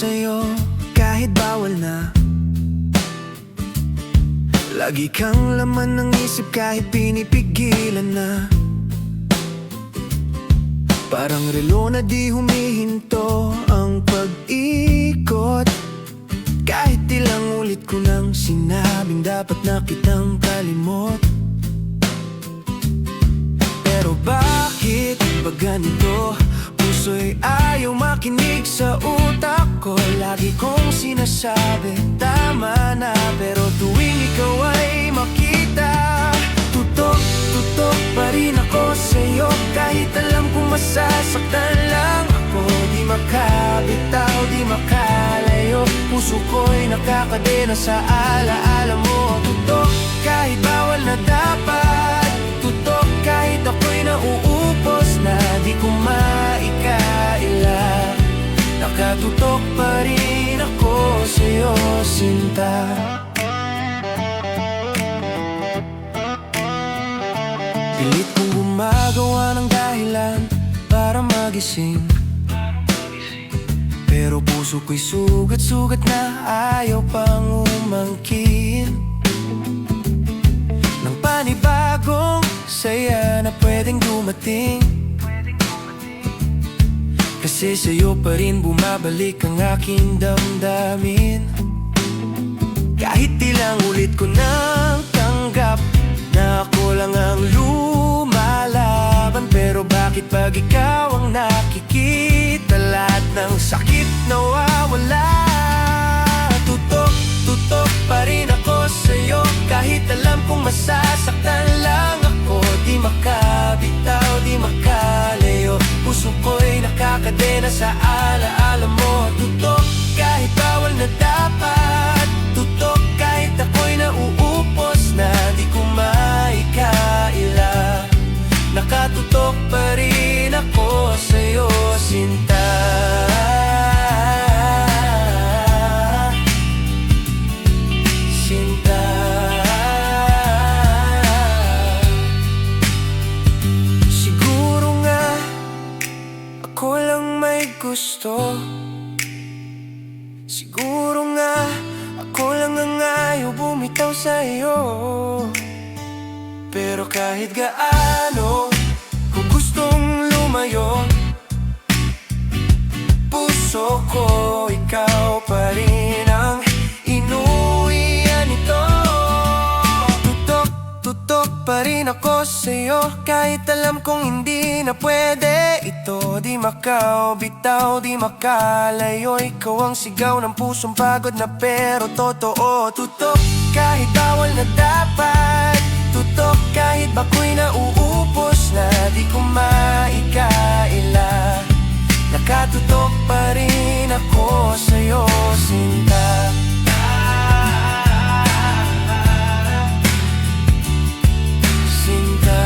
sa'yo kahit bawal na. Lagi kang laman ng isip kahit pinipigilan na. Parang relo na di humihinto ang pag-ikot. Kahit ilang ulit ko nang sinabing dapat na kitang kalimot. Pero bakit ba ganito? Puso'y ayaw makinig sa utak ko. Lagi kong sinasabi tama na, pero tuwing ikaw ay makita, tutok pa rin ako sa'yo. Kahit alam kong masasaktan lang ako, di makabitaw, di makalayo. Puso ko'y nakakadena sa alaala mo. Tutok kahit bawal na dapat, tutok kahit ako'y nauupos na di ko maikaila. Nakatutok pa rin ako sa'yo, sinta. Pilit kong gumagawa ng dahilan para magising, pero puso ko'y sugat-sugat na ayaw pang umangkin ng panibagong saya na pwedeng dumating. Kasi sa'yo pa rin bumabalik ang aking damdamin. Kahit ilang ulit ko nang tanggap na ako lang ang lumalaban, pero bakit pag ikaw ang nakikita, lahat ng sakit nawawala? Tutok pa rin ako sa'yo. Kahit alam kong masasaktan lang ako, di makabitaw, di makalayo. Puso ko'y nakakadena sa alaala mo. Tutok kahit bawal na dapat, tutok kahit ako'y nauupos na di ko maikaila. Nakatutok pa rin ako sa'yo, sinta. Sinta. Siguro nga ako lang may gusto. Siguro nga ako lang ang ayaw bumitaw sa'yo. Pero kahit gaano ko gustong lumayo, puso ko ikaw pa rin ang inuwian ito. Tutok pa rin ako sa'yo. Kahit alam kong hindi na pwede ito, di makabitaw, di makalayo. Ikaw ang sigaw ng pusong pagod na pero totoo. Tutok kahit bawal na dapat, tutok kahit bako'y nauupos na di ko maikaila. Nakatutok pa rin ako sa'yo, sinta. Sinta.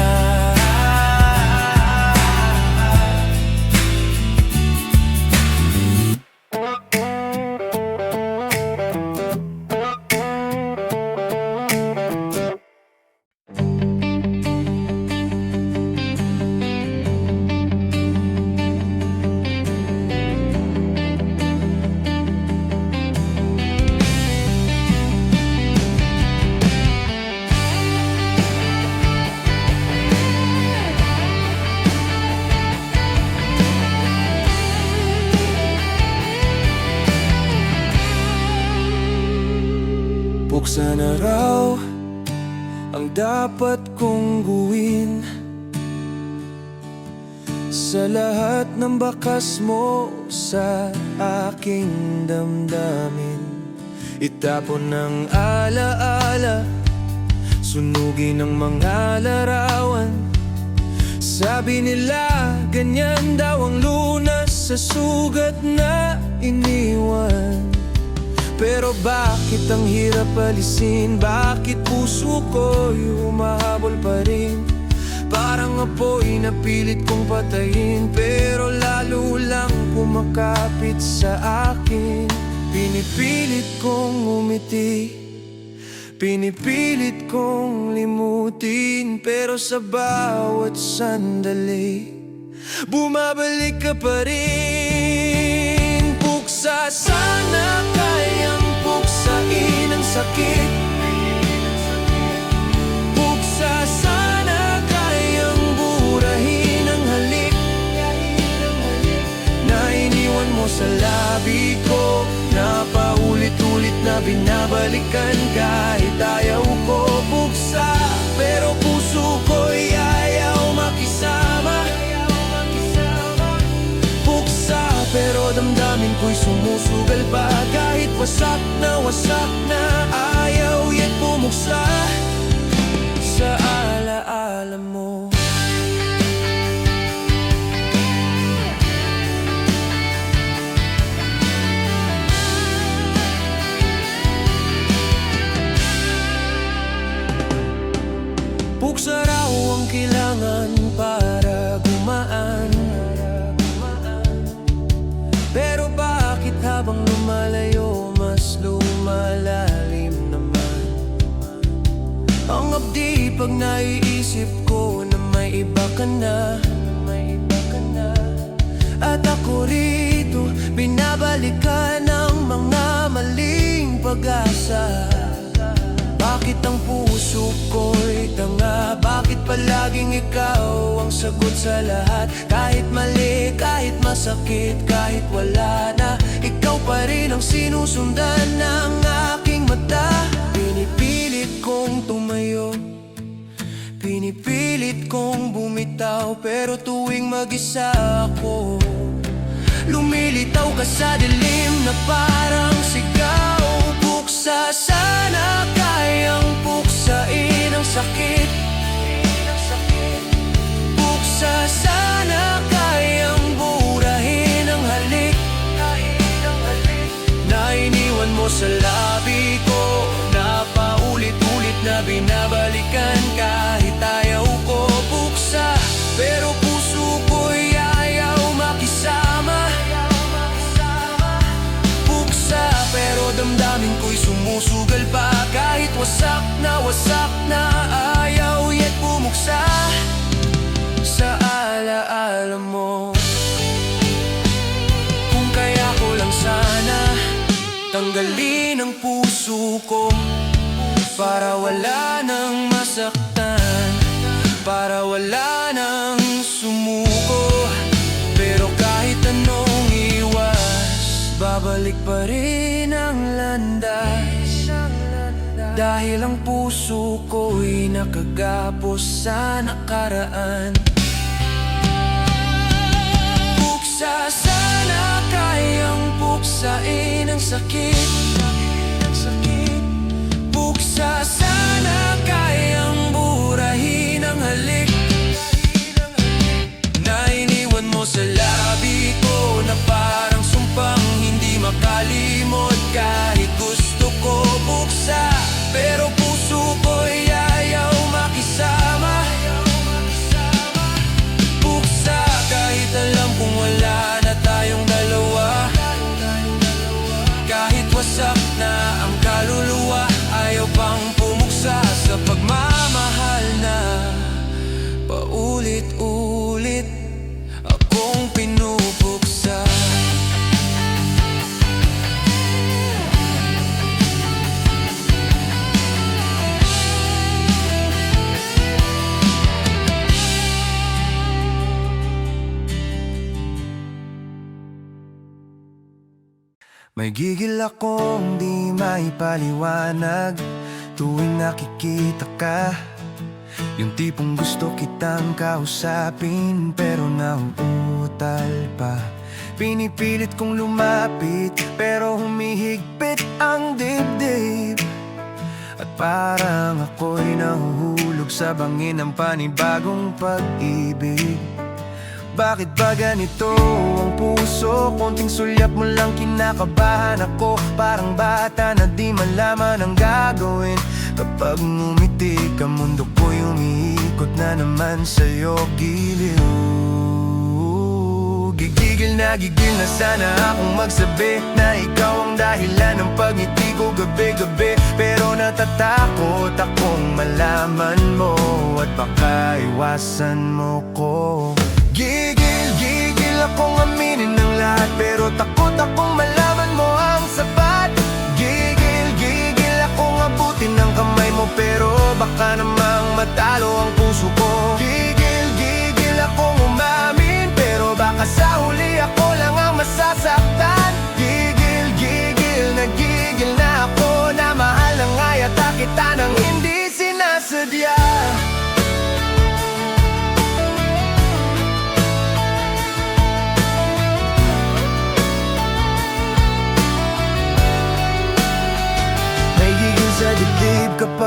Buksan na raw ang dapat kong gawin sa lahat ng bakas mo sa aking damdamin. Itapon ng alaala, sunugin ng mga larawan. Sabi nila ganyan daw ang lunas sa sugat na iniwan. Pero bakit ang hirap alisin? Bakit puso ko'y humahabol pa rin? Parang apoy na pilit kong patayin, pero lalo lang kumakapit sa akin. Pinipilit kong umiti, pinipilit kong limutin, pero sa bawat sandali bumabalik ka pa rin. Buksa sana kayang buksain ang sakit. Buksa sana kayang burahin ang halik na iniwan mo sa labi ko, na paulit-ulit na binabalikan kahit ayaw ko. Buksa, pero puso ko'y ayaw makisama. Buksa, pero damdamin ko'y sumusugal pa kahit wasak na ayaw yet bumuksa sa alaala mo. Buksa raw ang kailangan para gumaan. Pero bakit habang lumalayo mas lumalalim naman ang abdi pag naiisip ko na may iba ka na. At ako rito binabalikan ng mga maling pag-asa. Bakit ang puso ko'y tanga? Bakit palaging ikaw ang sagot sa lahat? Kahit mali, kahit masakit, kahit wala na, ikaw pa rin ang sinusundan ng aking mata. Pinipilit kong tumayo, pinipilit kong bumitaw, pero tuwing mag-isa ako, lumilitaw ka sa dilim na parang sigaw. Buksa sana kayang buksain ang sakit. Buksa sana kayang burahin ang halik na iniwan mo sa labi ko, na paulit-ulit na binabalikan kahit ayaw ko. Buksa, pero puso ko'y ayaw makisama. Buksa, pero damdamin ko'y sumusugal pa kahit wasak na ayaw yet bumuksa sa alaala mo. Kung kaya ko lang sana tanggalin ang puso ko para wala nang masaktan, para wala nang sumuko. Pero kahit anong iwas, babalik pa rin ang landas, dahil ang puso ko'y nakagapos sa nakaraan. Buksa sana kayang buksain ang sakit. Buksa sana kayang burahin ang halik na iniwan mo sa labi ko, na parang sumpang hindi makalimot kahit gusto ko. Buksa, pero puso ko'y ayaw makisama. Buksa, kahit alam kong wala na tayong dalawa, kahit wasak na ang kaluluwa, ayaw pang pumuksa sa pagmamahal na paulit-ulit akong pinupuksa. May gigil akong di maipaliwanag tuwing nakikita ka. Yung tipong gusto kitang kausapin pero nauutal pa. Pinipilit kong lumapit pero humihigpit ang dibdib. At parang ako'y nahuhulog sa bangin ng panibagong pag-ibig. Bakit ba ganito ang puso? Konting sulyap mo lang kinakabahan ako. Parang bata na di malaman ang gagawin. Kapag ngumiti ka, mundo ko'y umiikot na naman sa'yo, giliw. Gigil na sana akong magsabi na ikaw ang dahilan ng pagngiti ko gabi-gabi. Pero natatakot akong malaman mo at baka iwasan mo ko. Gigil akong aminin ng lahat, pero takot akong malaman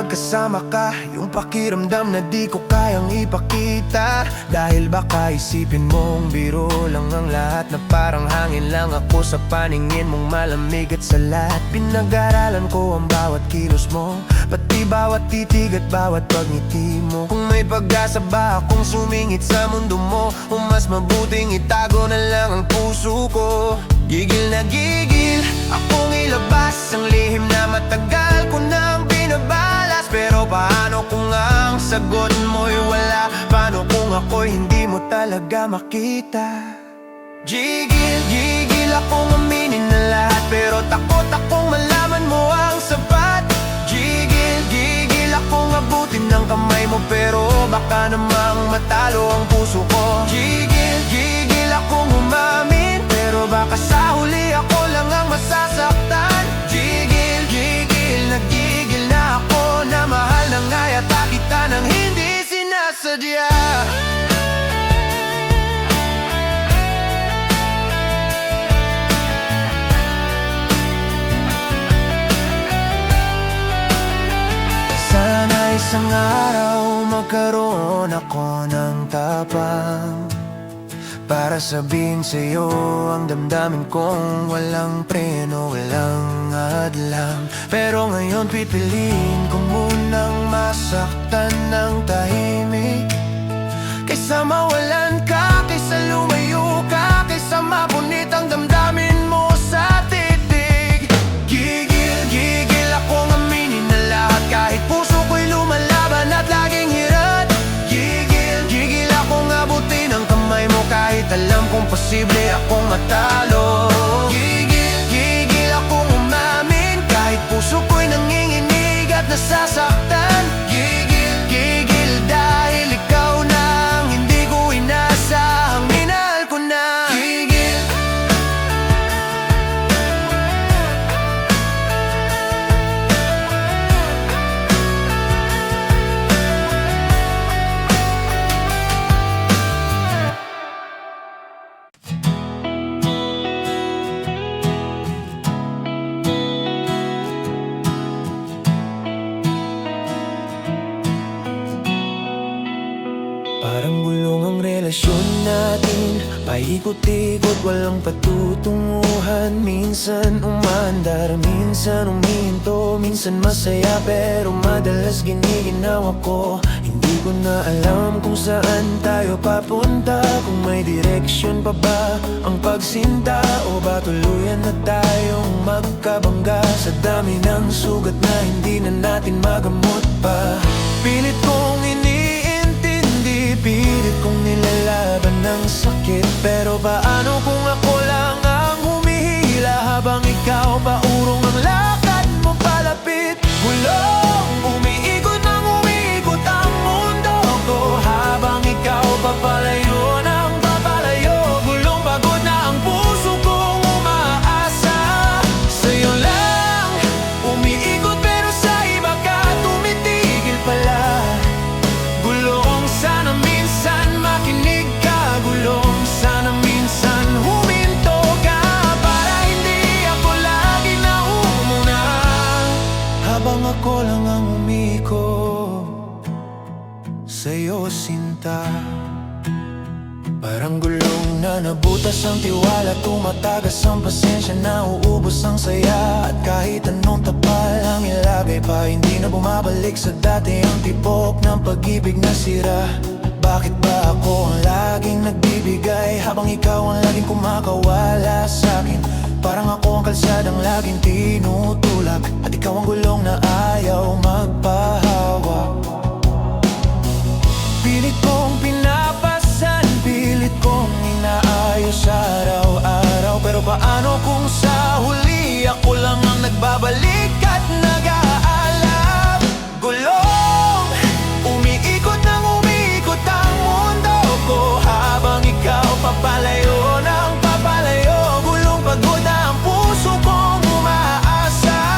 kapag kasama ka, yung pakiramdam na di ko kayang ipakita. Dahil baka isipin mong biro lang ang lahat, na parang hangin lang ako sa paningin mong malamig at salat. Pinag-aralan ko ang bawat kilos mo, pati bawat titig at bawat pagngiti mo. Kung may pag-asa ba akong sumingit sa mundo mo, o mas mabuting itago na lang ang puso ko. Gigil na gigil akong ilabas ang lihim na matagal ko nang binabalas. Pero paano kung ang sagot mo'y wala? Paano kung ako'y hindi mo talaga makita? Gigil akong aminin na lahat, pero takot akong malaman mo ang sapat. Gigil akong abutin ng kamay mo, pero baka namang matalo ang puso ko. Gigil akong umamin, pero baka sa huli ako lang ang masasaktan. Nagigil na ako na mahal na nga yata kita nang hindi sinasadya. Sana isang araw magkaroon ako ng tapang para sabihin sa'yo ang damdamin kong walang preno, walang hadlang. Pero ngayon pipiliin ko munang masaktan ng tahimik, kaysa mawalan ka, kaysa lumayo ka, kaysa mapunit ang damdamin mo sa titig. Gigil akong aminin na lahat, kahit puso ko'y lumalaban at laging hirat. Gigil akong abutin ang kamay mo, kahit alam kong posible akong matalo. Gigil akong umamin, kahit puso ko'y nanginginig at nasasaktan. Gigil dahil ikaw na ang hindi ko inasahang minahal ko na. Gigil. Parang gulong ang relasyon natin, paikot-ikot, walang patutunguhan. Minsan umandar, minsan umihinto, minsan masaya, pero madalas giniginaw ako. Hindi ko na alam kung saan tayo papunta, kung may direksyon pa ba ang pagsinta, o ba tuluyan na tayong magkabangga sa dami ng sugat na hindi na natin magamot pa. Pilit kong pilit kong nilalaban ng sakit, pero paano kung ako lang ang humihila habang ikaw paurong ang lakad mo palapit? Gulong, umiikot nang umiikot ang mundo ko, habang ikaw papalayo ng papalayo. Gulong, pagod na ang puso kong umaasa sa'yo lang. Umiikot pero sa iba ka tumitigil pala. Gulong, sana minsan makinig ka. Gulong, sana minsan huminto ka, para hindi ako lagi naumuna habang ako lang ang umikot sa'yo, sinta. Parang gulong na nabutas ang tiwala, tumatagas ang pasensya, nauubos ang saya. At kahit anong tapal ang ilagay pa, hindi na bumabalik sa dati ang tibok ng pag-ibig na sira. Bakit ba ako ang laging nagbibigay, habang ikaw ang laging kumakawala sa'kin? Parang ako ang kalsadang laging tinutulak, at ikaw ang gulong na ayaw magpahawa. Pilit kong pinapasan, pilit kong inaayos araw-araw, pero paano kung sa huli ako lang ang nagbabalik at nag-aalam? Gulong, umiikot nang umiikot ang mundo ko, habang ikaw papalayo ng papalayo. Gulong, pagod na ang puso kong umaasa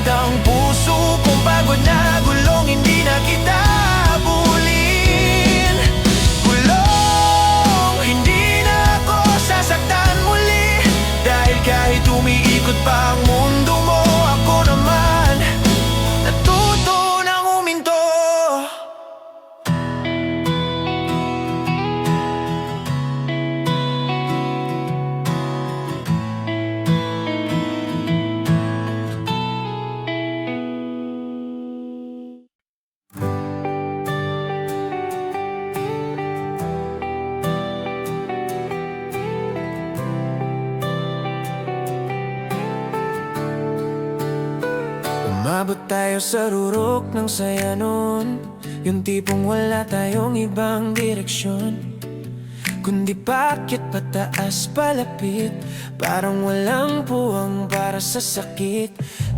ang puso kong pagod na gulong, hindi na kita bulin. Gulong, hindi na ako sasaktan muli, dahil kahit umiikot pa ang mundo mo, ako naman natuto nang huminto. Umabot tayo sa rurok ng saya nun, yung tipong wala tayong ibang direksyon, kundi pakyat pataas palapit, parang walang puwang para sa sakit.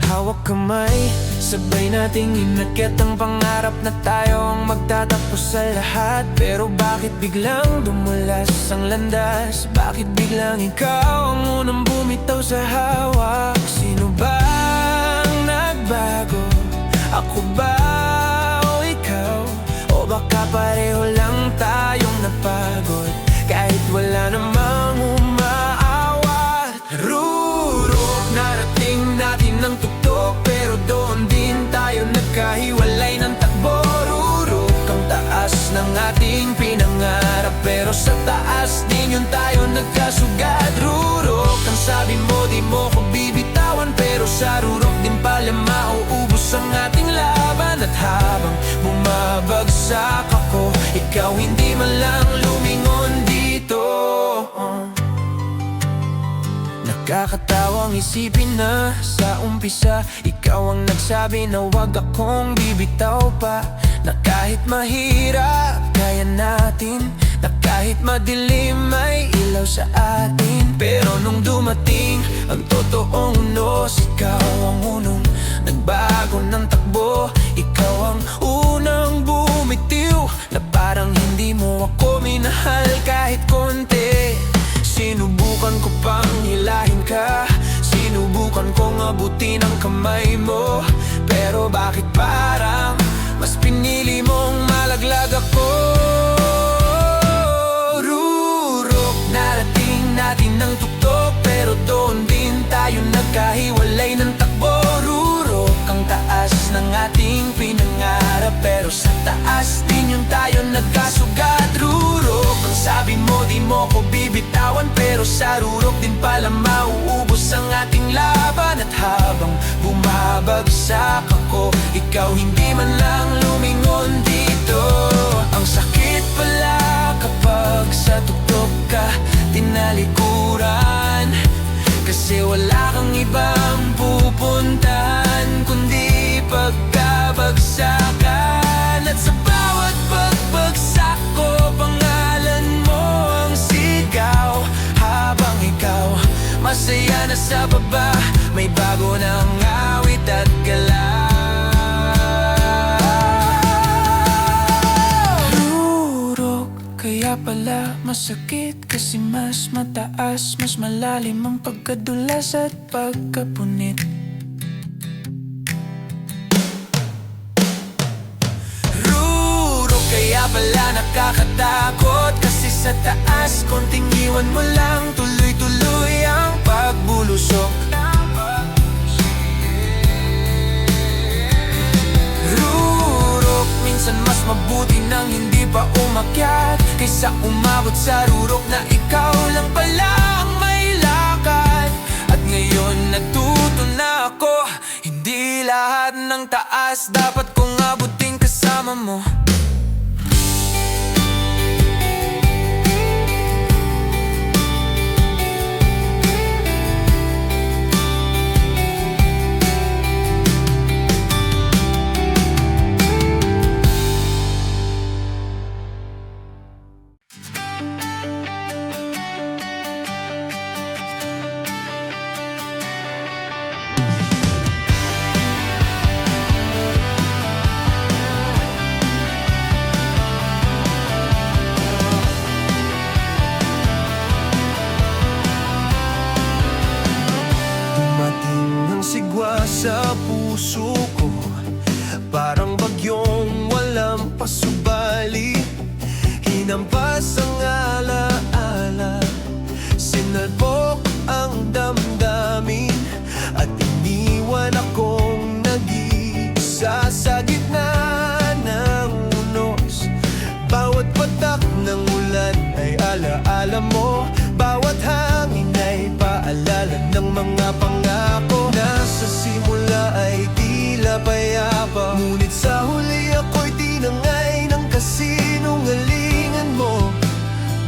Hawak kamay, sabay nating inakyat ang pangarap na tayo ang magtatapos sa lahat. Pero bakit biglang dumulas ang landas? Bakit biglang ikaw ang unang bumitaw sa hawak? Sino ba bago? Ako ba o ikaw? O baka pareho lang tayong napagod, kahit wala namang umaawat. Rurok, narating natin ang tuktok, pero doon din tayo nagkahiwalay ng takbo. Rurok, ang taas ng ating pinangarap, pero sa taas din yun tayo nagkasugat. Rurok, ang sabi mo di mo ko bibitawan, pero sa rurok din pala mauubos ang ating laban. At habang bumabagsak ako, ikaw hindi man lang lumingon dito. Nakakatawang isipin na sa umpisa ikaw ang nagsabi na wag akong bibitaw pa, na kahit mahirap kaya natin, na kahit madilim may ilaw sa atin. Pero nung dumating ang totoong unos, ikaw ang unong nagbago ng takbo. Ikaw ang unang bumitiw, na parang hindi mo ako minahal kahit konti. Sinubukan ko pang hilahin ka, sinubukan kong abutin ang kamay mo, pero bakit parang mas pinili mong malaglag ako? Rurok, narating natin ang tuktok, pero doon din tayo nagkahiwalay ng takbo. Rurok, ang taas ng ating pinangarap, pero sa taas din yung tayo nagkasugat. Rurok, ang sabi mo di mo ko bibitawan, pero sa rurok din pala mauubos ang ating laban. At habang bumabagsak ako, ikaw hindi man lang lumingon dito. Ang sakit pala kapag sa tuktok ka tinalikuran, kasi wala kang ibang pupuntahan kundi pagkabagsakan. At sa bawat pagbagsak ko, pangalan mo ang sigaw. Habang ikaw masaya na sa baba, may bago ng awit at galaw. Rurok, kaya pala masakit, kasi mas mataas, mas malalim ang pagkadulas at pagkapunit. Rurok, kaya pala nakakatakot, kasi sa taas konting iwan mo lang, tuloy-tuloy ang pagbulusok. Rurok, minsan mas mabuti nang hindi pa umakyat, kaysa umabot sa rurok na ikaw lang pala ang may lakad. At ngayon natuto na ako, hindi lahat ng taas dapat kong abutin kasama mo. hinampas ang alaala, sinalpok ang damdamin, at iniwan akong nag-iisa sa gitna ng unos. Bawat patak ng ulan ay alaala mo, bawat hangin ay paalala ng mga pangako na sa simula ay tila payapa, ngunit sa huli ako'y tinangay ng kasinungalingan mo.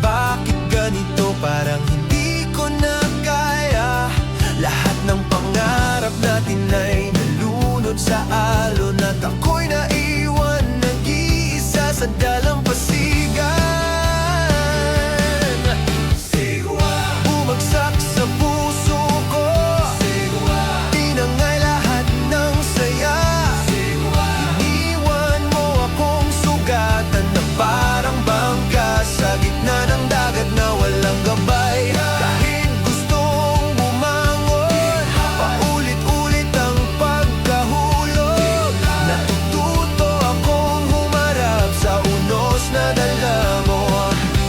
Bakit ganito? Parang hindi ko na kaya. Lahat ng pangarap natin ay nalunod sa alon, at ako'y naiwan nag-iisa sa dalampasigan. Bumagsak sa puso ko, tinangay lahat ng saya. Iniwan mo akong sugatan na parang bangka sa gitna ng dagat na walang gabay. Kahit gustong bumangon, paulit-ulit ang pagkahulog. Natututo akong humarap sa unos na dala mo.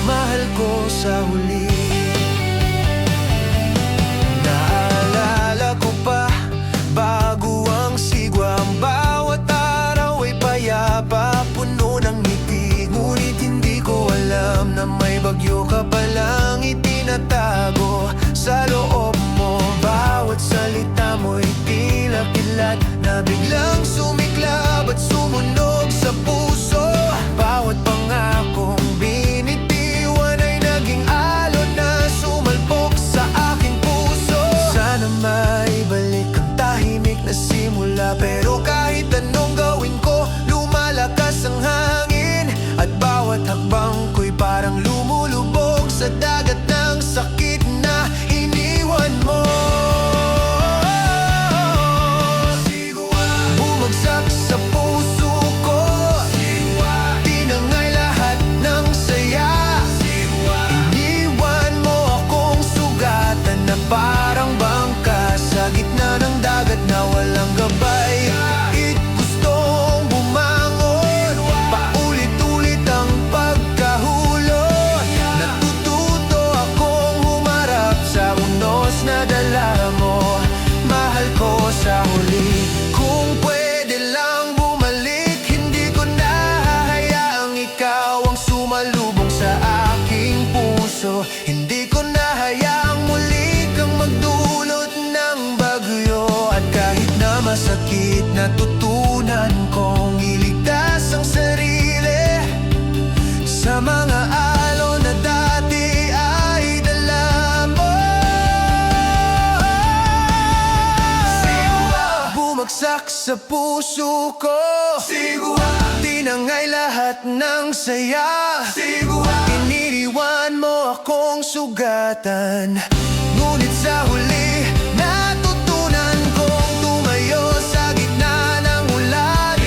Mahal ko sa huli. Naalala ko pa, bago ang sigwa, ang bawat araw ay payapa, puno ng ngiti. Ngunit hindi ko alam na may bagyo ka palang itinatago sa loob mo. Bawat salita mo'y tila kilat na biglang sumiklab at sumunog sa puso. Bawat pangakong binitiwan ay naging alon na sumalpok sa aking puso. Sana maibalik ang tahimik na simula, pero kahit anong gawin ko, lumalakas ang hangin, at bawat hakbang ko'y parang lumulubog sa dagat ng sakit na iniwan mo. Bumagsak sa puso ko, tinangay lahat ng saya. Iniwan mo akong sugatan na parang bangka sa gitna ng dagat na walang gabay. Kahit gustong bumangon, paulit-ulit ang pagkahulog. Natututo akong humarap sa unos na dala mo. Mahal ko sa huli. Kung pwede lang bumalik, hindi ko na hahayaang ikaw ang sumalubong sa aking puso. Hindi ko na hayaang muli kang magdulot ng bagyo. At kahit na masakit, natutunan kong iligtas ang sarili sa mga alon na dati ay dala mo. Bumagsak sa puso ko, tinangay lahat ng saya. Iniriwan mo akong sugatan, ngunit sa huli natutunan kong tumayo sa gitna ng ulan.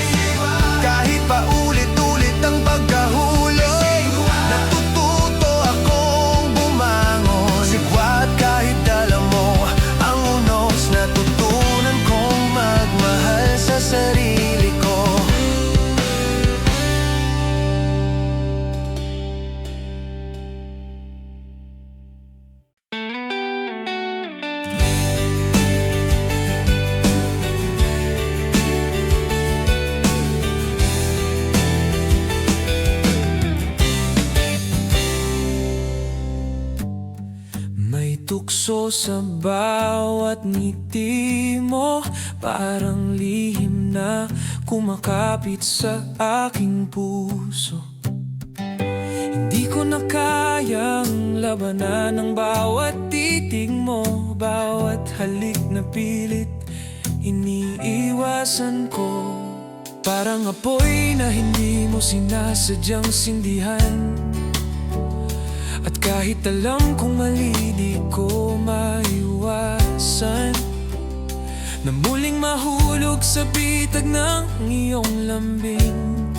Kahit paulit-ulit ang pagkahulog, natututo akong bumangon. Sigwa't kahit alam mo ang unos, natutunan kong magmahal sa sarili ko. May tukso sa bawat ngiti mo, parang lihim na kumakapit sa aking puso. Hindi ko na kayang labanan ang bawat titig mo, bawat halik na pilit iniiwasan ko. Parang apoy na hindi mo sinasadyang sindihan, at kahit alam kong mali, di ko maiwasan na muling mahulog sa bitag ng iyong lambing.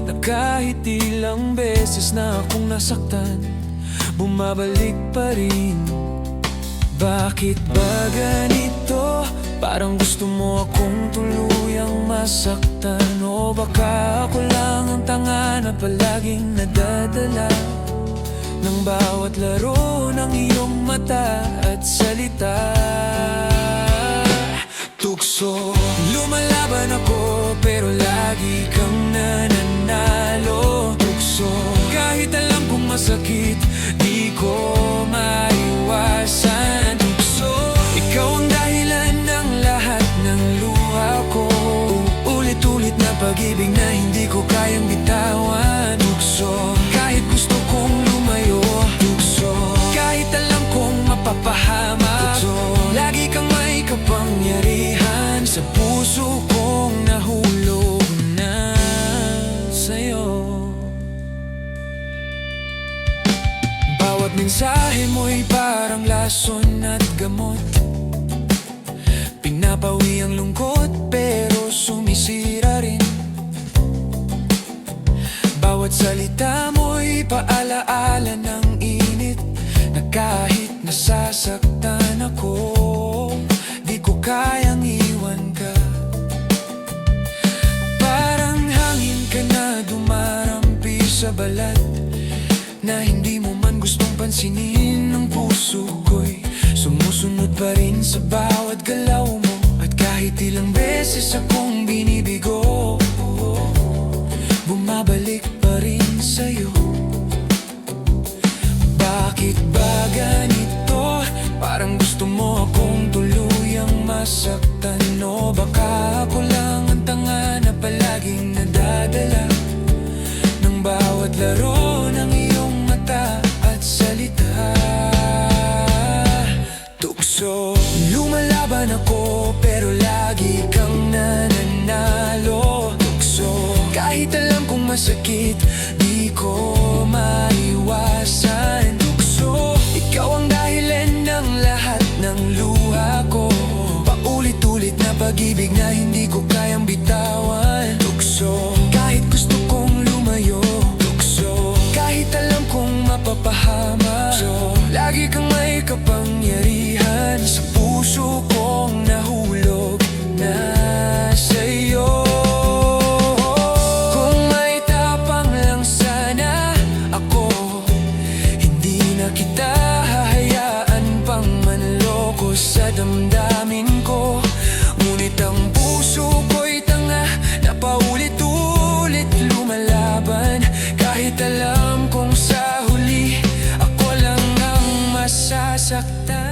Na kahit ilang beses na akong nasaktan, bumabalik pa rin. Bakit ba ganito? Parang gusto mo akong tuluyang masaktan. O O baka ako lang ang tanga na palaging nadadala ng bawat laro ng iyong mata at salita. Tukso, lumalaban ako pero lagi kang nananalo. Tukso, kahit alam kong masakit, di ko maiwasan. Tukso, ikaw ang dahilan ng lahat ng luha ko. Ulit-ulit na pag-ibig na hindi ko kayang bitawan. Tukso, kahit gusto kong lumayo. Tukso, kahit alam kong mapapahamak. Tukso, lagi kang may kapangyarihan sa puso kong nahulog na sa'yo. Bawat mensahe mo'y parang lason at gamot. Pinapawi ang lungkot pero sumisira rin. Bawat salita mo'y paalaala ng init, na kahit nasasaktan ako, di ko kayang iwan ka. Parang hangin ka na dumarampi sa balat, na hindi mo man gustong pansinin. Ng puso ko'y sumusunod pa rin sa bawat galaw mo. At kahit ilang beses akong binibigo, bumabalik pa rin sa'yo. Bakit ba ganito? Parang gusto mo akong tuluyang masaktan. O baka ako lang ang tanga na palaging nadadala ng bawat laro ng iyong mata at salita. Tukso, lumalaban ako pero lagi kang nananalo. Tukso, kahit alam kong masakit, di ko maiwasan. Tukso, ikaw ang dahilan ng lahat ng luha ko. Paulit-ulit na pag-ibig na hindi ko kayang bitawan. Tukso, kahit gusto kong lumayo. Tukso, kahit alam kong mapapahamak. Tukso, lagi kang may kapangyarihan sa puso kong nahulog na sa'yo. Kung may tapang lang sana ako, hindi na kita hahayaan pang manloko sa damdamin ko. Ngunit ang puso ko'y tanga na paulit-ulit lumalaban, kahit alam kong sa huli ako lang ang masasaktan.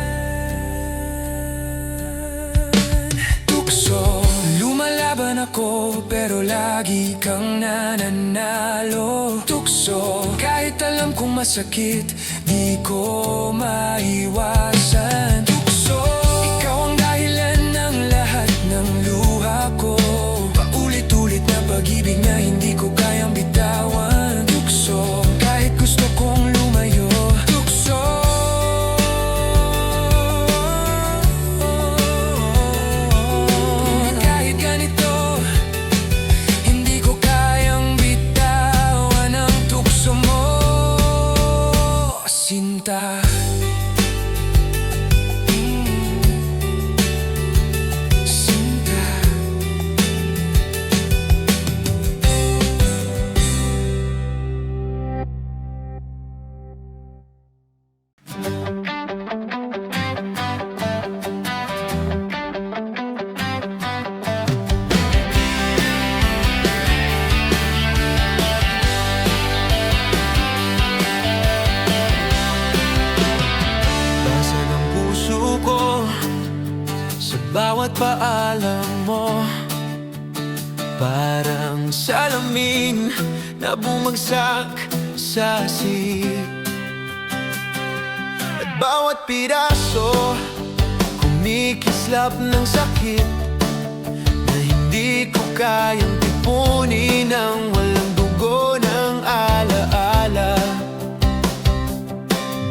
Tukso, lumalaban ako pero lagi kang nananalo. Tukso, kahit alam kong masakit, di ko maiwasan. Tukso, ikaw ang dahilan ng lahat ng luha ko. Paulit-ulit na pag-ibig na hindi ko kayang bitawan. Tukso, kahit gusto kong lumayo. Tukso, kahit ganito, hindi ko kayang bitawan ang tukso mo, sinta. Basag ang puso ko sa bawat paalam mo. Parang salamin na bumagsak sa sip, at bawat piraso kumikislap ng sakit na hindi ko kayang tipunin ng walang dugo ng alaala.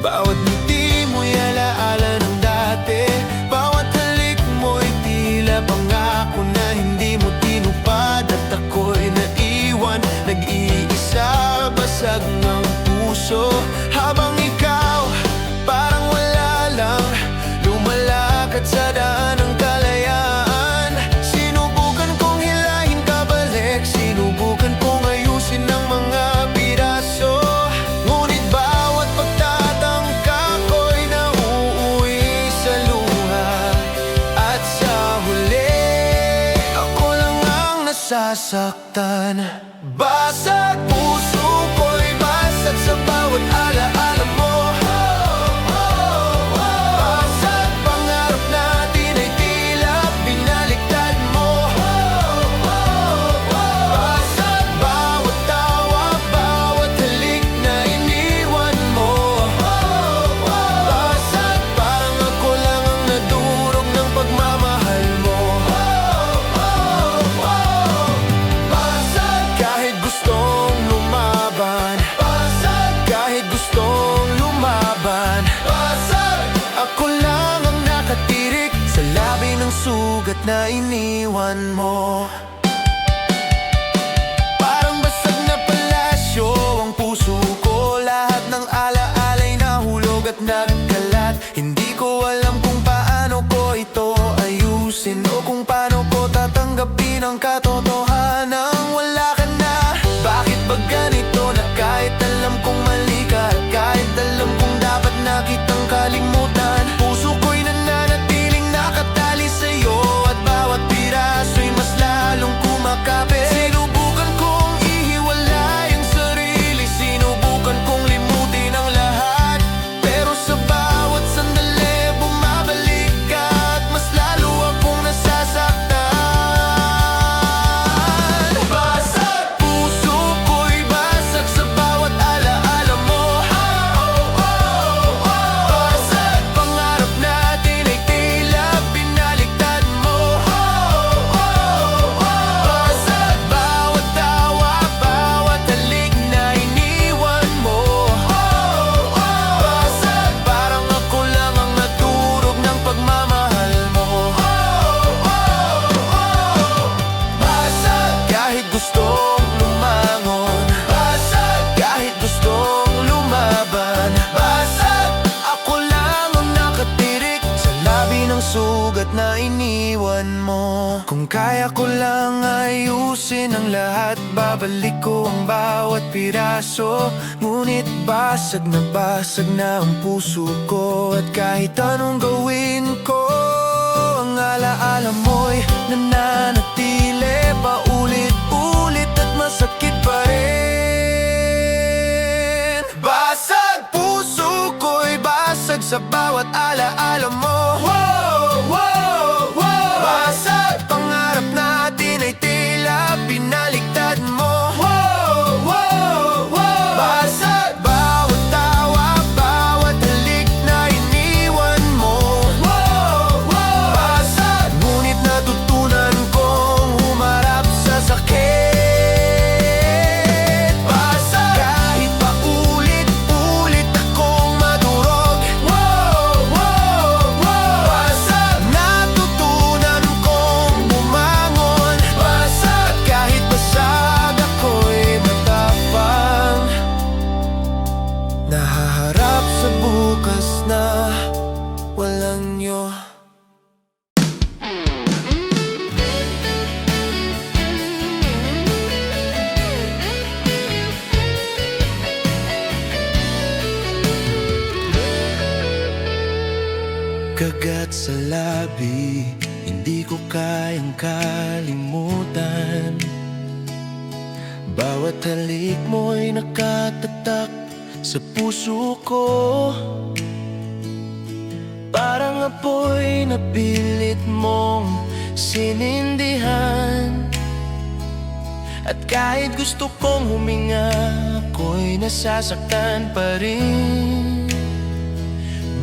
Bawat ngiti mo'y alaala ng dati, bawat halik mo'y tila pangako na hindi mo tinupad. At ako'y naiwan, nag-iisa, basag ng puso, habang ikaw parang wala lang, lumalakad sa daan ng kalayaan. Sinubukan kong hilahin ka balik, nasasaktan. Basag puso ko'y basag sa bawat alaala mo. Basag pangarap natin ay tila binaliktad mo. Basag bawat tawa, bawat halik na iniwan mo. Basag parang ako lang ang nadurog ng pagmamahal mo. Basag kahit gustong lumaban. Basag kahit gustong lumaban. Basag ako lang ang nakatirik sa labi ng sugat na iniwan mo. Parang basag na palasyo ang puso ko. Lahat ng alaala'y nahulog at nagkalat. Hindi ko alam kung paano ko ito ayusin o kung paano ko tatanggapin ang katotohanan. Wala ka na. Bakit ba ganito na kahit alam kong mali ka at kahit alam kong dapat na kitang kalimutan, puso ko'y nananatiling nakatali sa'yo at bawat piraso'y mas lalong kumakapit. Sinubukan kong ihiwalay ang sarili, sinubukan kong limutin ang lahat, pero sa bawat sandali bumabalik ka at mas lalo akong nasasaktan. Basag puso ko'y basag sa bawat alaala mo. Basag pangarap natin ay tila binaliktad mo. Basag bawat tawa, bawat halik na iniwan mo. Basag parang ako lang ang naturog ng pagmamahal mo. Basag kahit gustong lumangon. Basag kahit gustong lumaban. Basag ako lang ang nakatirik sa labi ng sugat na iniwan mo. Kung kaya ko lang ayusin ang lahat, babalik ko ang bawat piraso. Ngunit basag na ang puso ko, at kahit anong gawin ko, ang alaala mo'y nananatili paulit-ulit at masakit pa rin. Basag puso ko'y basag sa bawat alaala mo. Basag pangarap natin ay tila binaliktad mo. Basag bawat tawa, bawat halik na iniwan mo. Basag ngunit natutunan kong humarap sa sakit. Basag kahit paulit-ulit akong madurog. Basag natutunan kong bumangon. Basag kahit basag ako'y matapang, nahaharap sa bukas na walang iyo. Kagat sa labi, hindi ko kayang kalimutan. Bawat halik mo'y nakatatak sa puso ko. Parang apoy na pilit mong sinindihan. At kahit gusto kong huminga, ako'y nasasaktan pa rin.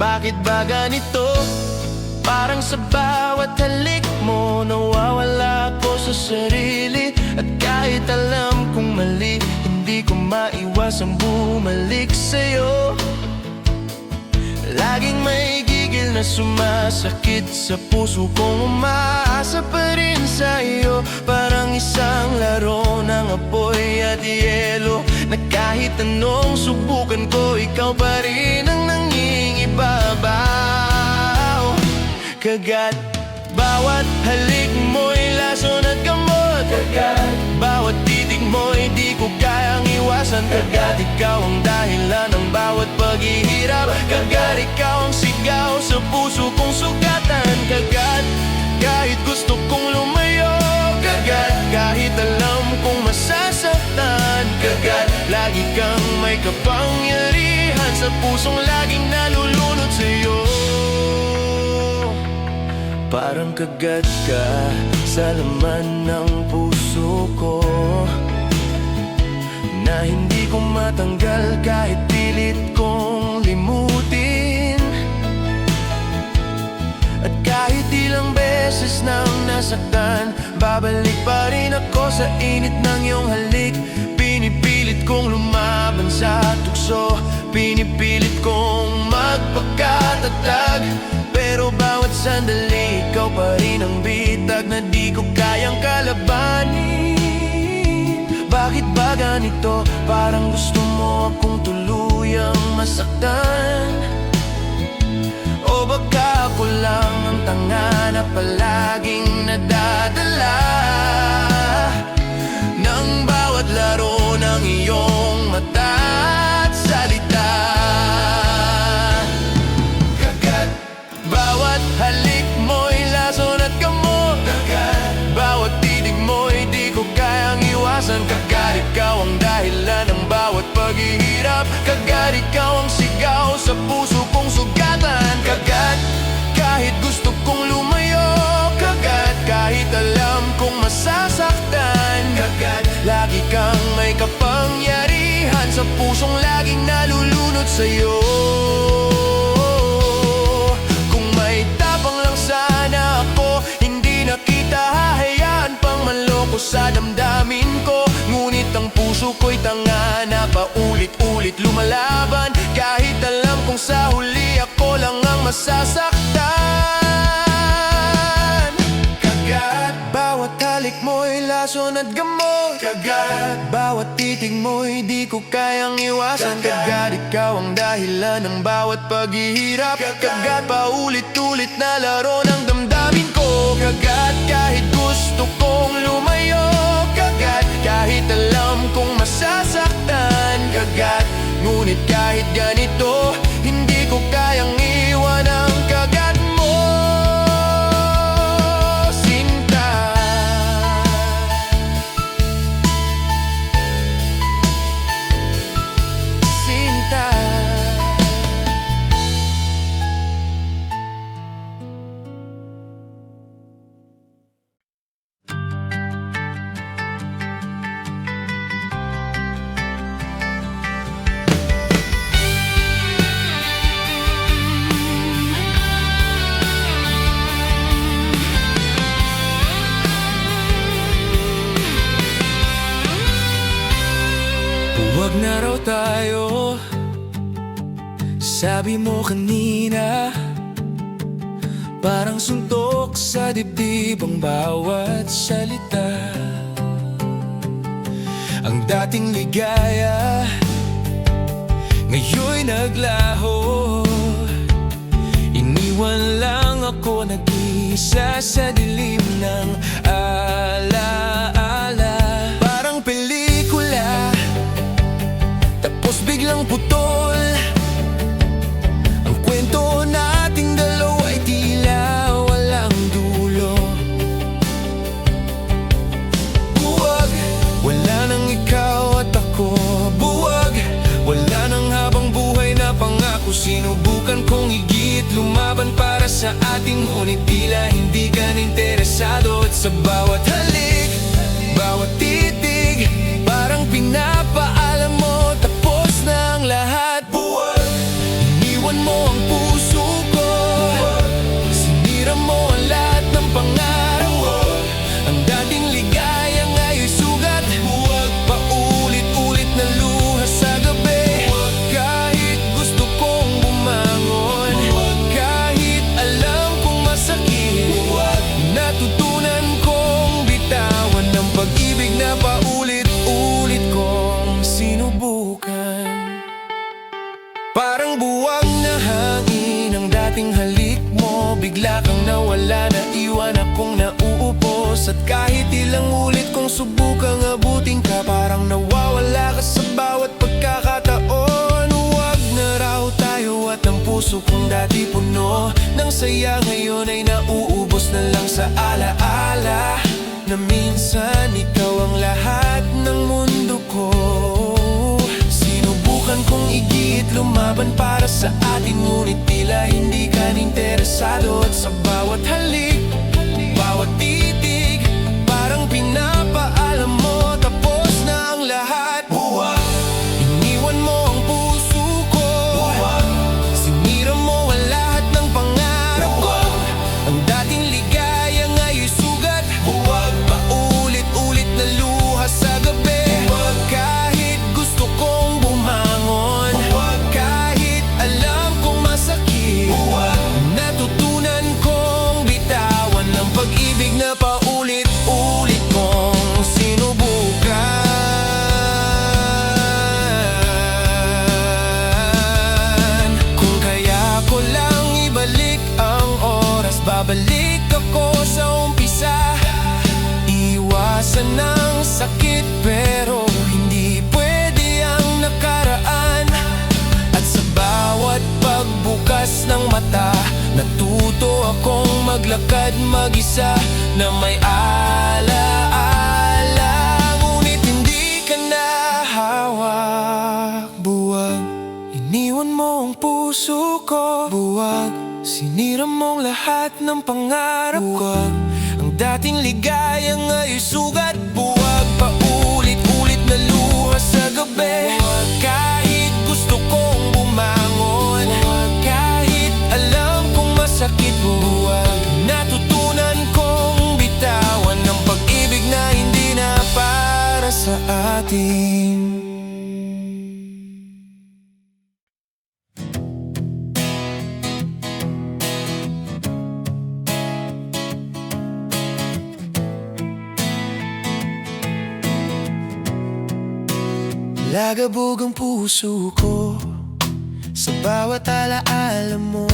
Bakit ba ganito? Parang sa bawat halik mo nawawala ako sa sarili. At kahit alam kong mali, hindi ko maiwasang bumalik sa'yo. Laging may gigil na sumasakit sa puso kong umaasa pa rin sa'yo. Parang isang laro ng apoy at yelo, na kahit anong subukan ko, ikaw pa rin ang nangingibabaw. Kagat bawat halik mo'y lason at gamot. Kagat bawat titig mo'y di ko kayang iwasan. Kagat ikaw ang dahilan ng bawat paghihirap. Kagat ikaw ang sigaw sa puso kong sugatan. Kagat kahit gusto kong lumayo. Kagat kahit alam kapangyarihan sa pusong laging nalulunod sa'yo. Parang kagat ka sa laman ng puso ko, na hindi ko matanggal kahit pilit kong limutin. At kahit ilang beses nang nasaktan, babalik pa rin ako sa init ng iyong halik. Pinipilit kong lumaban sa tukso, pinipilit kong magpakatatag. Pero bawat sandali, ikaw pa rin ang bitag na di ko kayang kalabanin. Bakit ba ganito? Parang gusto mo akong tuluyang masaktan. O baka ako lang ang tanga na palaging nadadala ng bawat laro ng iyong mata at salita. Kagat, bawat halik mo'y lason at gamot. Kagat, bawat titig mo'y di ko kayang iwasan. Kagat, ikaw ang dahilan ng bawat paghihirap. Kagat, ikaw ang sigaw sa puso kong sugatan. Kagat, kahit gusto kong lumayo. Kagat, kahit alam kong masasaktan. Kagat, lagi kang may kapangyarihan sa pusong laging nalulunod sa'yo. Kung may tapang lang sana ako, hindi na kita hahayaan pang manloko sa damdamin ko. Ngunit ang puso ko'y tanga na paulit-ulit lumalaban, kahit alam kong sa huli ako lang ang masasaktan. Kagat, bawat halik mo'y lason at gamot. Kagat, bawat titig mo'y di ko kayang iwasan. Kagat, ikaw ang dahilan ng bawat paghihirap. Kagat, paulit-ulit na laro ng damdamin ko. Kagat, kahit gusto kong lumayo. Kagat, kahit alam kong masasaktan. Kagat, ngunit kahit ganito, hindi ko kayang iwan ang kagat mo, Sinta. Sinta. Huwag na raw tayo, sabi mo kanina. Parang suntok sa dibdib ang bawat salita. Ang dating ligaya ngayon'y naglaho. Iniwan lang ako nag-isa sa dilim ng alaala. Parang pelikula, tapos biglang putol. Ang kwento nating dalawa'y tila walang dulo. Buwag, wala nang ikaw at ako. Buwag, wala nang habang buhay na pangako. Sinubukan kong higit, lumaban para sa ating ngunit tila hindi ka interesado. At sa bawat halik, bawat titig, parang pinapaalam mo tapos na ang lahat. Buwag, iniwan mo ang puso ko. Sinira mo ang lahat ng pangarap ko. Ang dating ligaya ngayon'y sugat. Buwag, paulit-ulit na luha sa gabi. Kahit gusto kong bumangon, kahit alam kong masakit, natutunan kong bitawan ng pag-ibig na paulit-ulit kong sinubukan. Parang buwag na hangin ang dating halik mo. Bigla kang nawala, naiwan akong nauupos. At kahit ilang ulit kong subukang abutin ka, parang nawawala ka sa bawat pagkakataon. Huwag na raw tayo at ang puso kong dati puno ng saya ngayon ay nauubos na lang sa alaala. Na minsan ikaw ang lahat ng mundo ko. Sinubukan igit, lumaban para sa atin. Ngunit tila hindi ka interesado. At sa bawat halik, bawat titig, parang pinapaalam mo tapos na ang lahat. Buwag, iniwan mo ang puso ko. Buwag, sinira mo ang lahat ng pangarap ko. Ang dating ligaya ngayon'y sugat. Buwag, paulit-ulit na luha sa gabi. Buwag, kahit gusto kong bumangon. Buwag, kahit alam kong masakit. Buwag, natutunan kong bitawan ng pag-ibig na paulit-ulit kong sinubukan. Kung kaya ko lang ibalik ang oras, babalik ako sa umpisa. Iwasan ng sakit pero hindi pwede ang nakaraan. At sa bawat pagbukas ng mata, natuto akong maglakad mag-isa na may alaala. Ngunit hindi ka na hawak. Buwag, iniwan mo ang puso ko. Buwag, sinira mong lahat ng pangarap ko. Ang dating ligaya ngayon'y sugat. Buwag, paulit-ulit na luha sa gabi. Buwag, kahit gusto kong bumangon. Buwag, kahit alam kong masakit. Buwag, natutunan kong bitawan ng pag-ibig na hindi na para sa atin. Lagabog ang puso ko sa bawat alaala mo.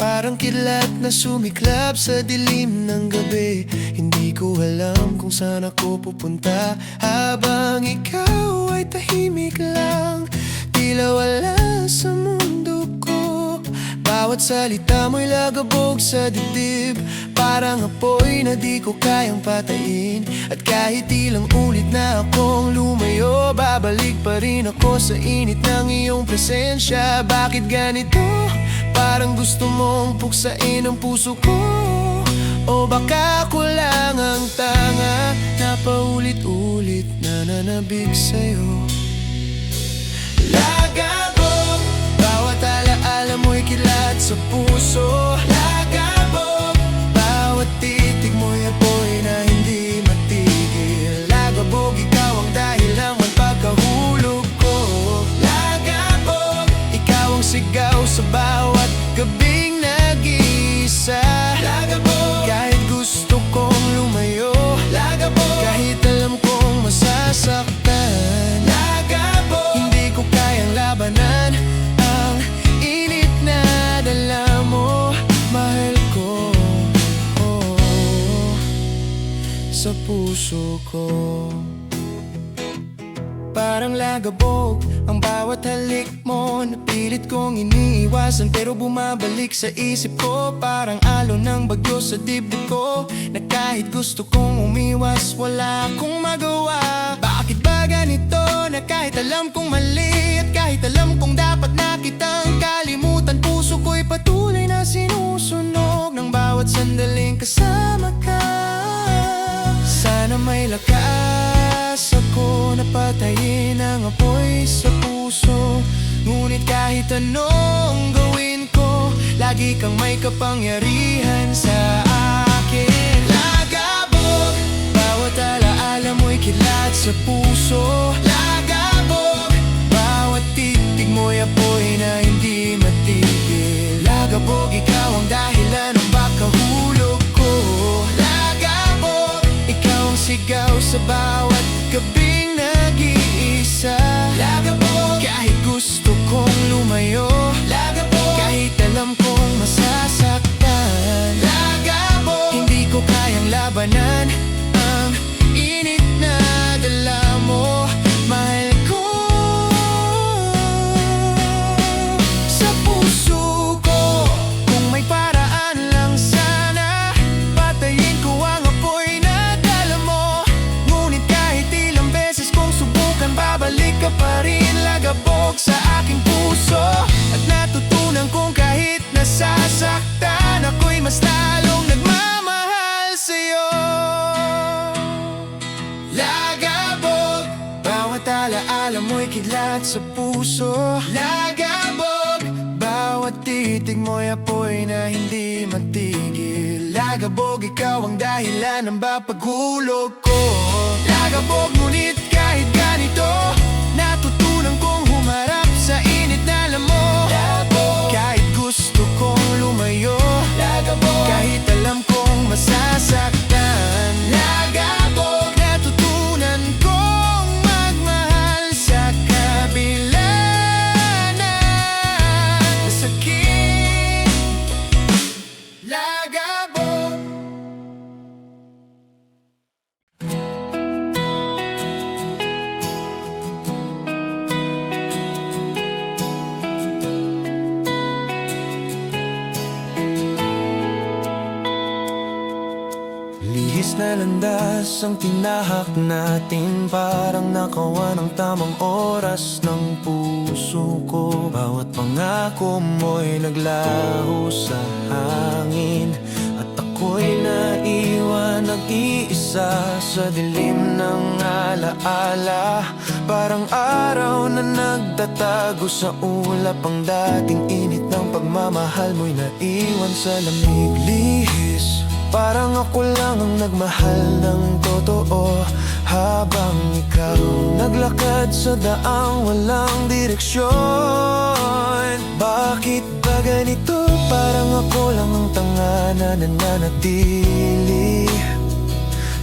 Parang kidlat na sumiklab sa dilim ng gabi. Hindi ko alam kung saan ako pupunta habang ikaw ay tahimik lang. Tila wala sa mundo ko. Bawat salita mo'y lagabog sa dibdib. Parang apoy na di ko kayang patayin. At kahit ilang ulit na akong lumayo, babalik pa rin ako sa init ng iyong presensya. Bakit ganito? Parang gusto mong puksain ang puso ko. O baka ako lang ang tanga na paulit-ulit nananabik sa'yo. Lagabog, bawat alaala mo'y kilat sa puso. Lagabog, bawat titig mo'y apoy na hindi matigil. Lagabog, ikaw ang dahilan ng pagkahulog ko. Lagabog, ikaw ang sigaw sa bawat gabing nag-iisa. Lagabog, kahit gusto kong lumayo. Lagabog, kahit alam kong masasaktan. Lagabog, hindi ko kayang labanan ang init na dala mo. Mahal ko, sa puso ko. Parang lagabog ang bawat halik mo. Napilit kong iniiwasan pero bumabalik sa isip ko. Parang alon ng bagyo sa dibdib ko, na kahit gusto kong umiwas, wala akong magawa. Bakit ba ganito na kahit alam kong mali, at kahit alam kong dapat na kitang kalimutan, puso ko'y patuloy na sinusunog ng bawat sandaling kasama ka. Sana may lakas ako na patayin ang apoy sa puso. Ngunit kahit anong gawin ko, lagi kang may kapangyarihan sa akin. Lagabog, bawat alaala mo'y kilat sa puso. Lagabog, bawat titig mo'y apoy na hindi matigil. Lagabog, ikaw ang dahilan ng pagkahulog ko. Lagabog, ikaw ang sigaw sa bawat gabing nag-iisa. Lagabog, kahit gusto kong lumayo. Lagabog, kahit alam kong masasaktan. Lagabog, hindi ko kayang labanan ang init na dala mo. Mahal ko, sa puso ko. Kung may paraan lang sana, patayin ko ang apoy na dala mo. Ngunit kahit ilang beses kong subukan, babalik ka pa rin. Lagabog, mo'y apoy na hindi matigil. Lagabog, ikaw ang dahilan ng mapagulog ko. Lagabog, ngunit kahit ganito, natutunan kong humarap sa init na lamok. Kahit gusto kong lumayo, kahit alam kong masasaktan. Lagabog, natutunan kong magmahal sa kabila ng sakit. Lagabog. Lihis na landas ang tinahak natin, parang nakawan ng tamang oras ng puso ko. Bawat pangako mo'y naglaho sa hangin, at ako'y naiwan nag-iisa sa dilim ng alaala. Parang araw na nagtatago sa ulap, ang dating init ng pagmamahal mo'y naiwan sa lamig. Lihis, parang ako lang ang nagmahal ng totoo, habang ikaw naglakad sa daang walang direksyon. Bakit ba ganito? Parang ako lang ang tanga na nananatili,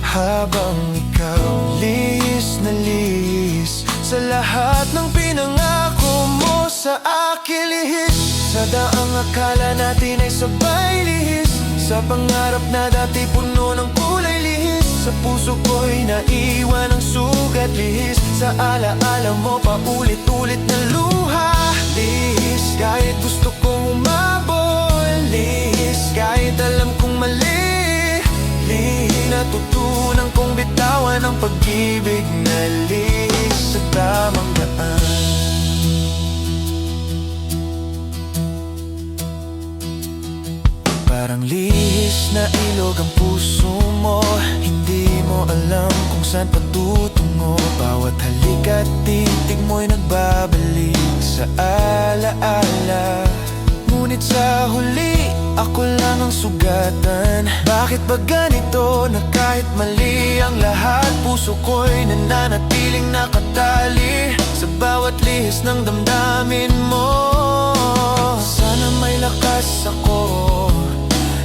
habang ikaw lihis na lihis sa lahat ng pinangako mo sa akin. Lihis sa daang akala natin ay sabay, lihis sa pangarap na dati puno ng kulay. Lihis sa puso ko'y naiwan ang sugat. Lihis sa alaala mo, paulit-ulit na luha. Lihis kahit gusto kong umabol. Lihis kahit alam kong mali. Lihis natutunan kong bitawan ang pag-ibig na lihis sa tamang daan. Parang lihis na ilog ang puso mo, hindi mo alam kung saan patutungo. Bawat halik at titig mo'y nagbabalik sa alaala, ngunit sa huli, ako lang ang sugatan. Bakit ba ganito na kahit mali ang lahat, puso ko'y nananatiling nakatali sa bawat lihis ng damdamin mo? Sana may lakas ako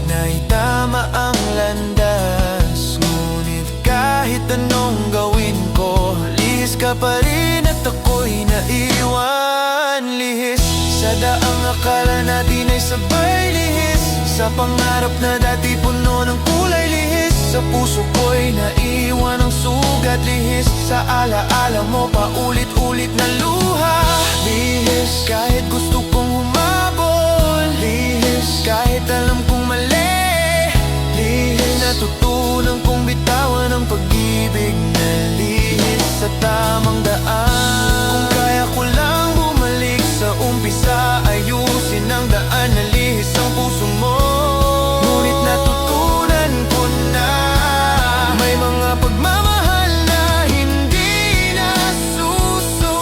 na itama ang landas, ngunit kahit anong gawin ko, lihis ka pa rin at ako'y naiwan. Lihis sa daang akala natin ay sabay, lihis sa pangarap na dati puno ng kulay. Lihis sa puso ko'y naiwan ang sugat. Lihis sa alaala mo, paulit-ulit na luha. Lihis kahit gusto kong humabol. Lihis kahit alam kong mali. Lihis natutunan kong bitawan ang pag-ibig na lihis sa tamang daan. Kung kaya ko lang bumalik sa umpisa, ayusin ang daan na lihis ang puso mo. Ngunit natutunan ko na may mga pagmamahal na hindi nasusundan,